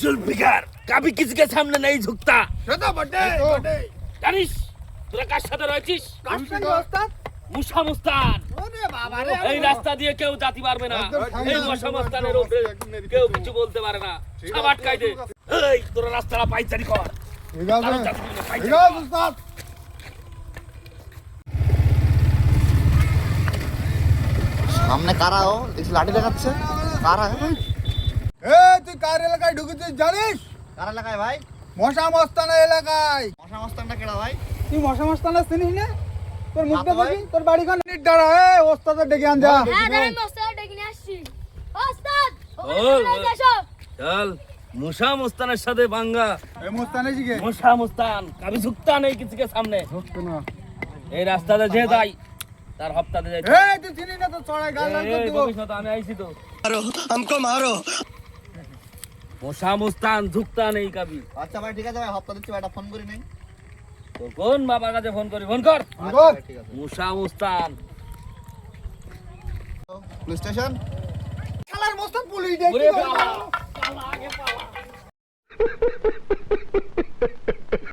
जुल्फिकार कभी किसी के सामने नहीं झुकता সেটা বটে বটে জানিস তোরা কার সাথে রয়েছিস কার সঙ্গে ওস্তাদ মুসা মুস্তান ওরে বাবা রে এই রাস্তা দিয়ে কেউ যেতে পারবে না এই মুসা মুস্তানের উপরে কেউ কিছু বলতে পারে না সব আটকাই দে এই তোরা রাস্তাটা পাইচারি কর ঠিক আছে কারণ যাতে তুই না পাইচারি ঠিক আছে ওস্তাদ সামনে কারা ও দেখছি লাঠি দেখাচ্ছে কারা এই তুই কার এলাকায় ঢুকেছিস জানিস কারা এলাকায় ভাই মশা মস্তানা এলাকায় মশা মস্তানটা কেডা ভাই তুই মশা মস্তানা চিনিস না তোর মুখটা ভাই। দেখি তোর বাড়ি কোন মিনিট দাঁড়া ওস্তাদের ডেকে আন যা হ্যাঁ দাঁড়ান ওস্তাদ ডেকে নিয়ে আসছি ওস্তাদ ওই, ওস্তাদ এসো চল মুসা মুস্তানের সাথে বাঙ্গা এই মস্তানে শিখে মুসা মুস্তান কभी झुकता नहीं किसी के सामने ঢুকতো না এই রাস্তাতে যে যাই তার হপ্তাতে যাই এই তুই চিনিস না তো চড়াই গাল লাল করে এই দিব ভবিষ্যতে আমি আইছি তো মুসা মুস্তান ঝুকতা নেই কবি আচ্ছা ভাই ঠিক আছে ভাই হপ্তা দিচ্ছি ভাই, একটা ফোন করি নাই তো কোন বাবার কাছে ফোন করি ফোন কর আচ্ছা ভাই, ঠিক আছে মুসা মুস্তান পুলিশ স্টেশন শালার মস্তান পুলিশ ওরে দেখি বাবা, পালা, আগে পালা।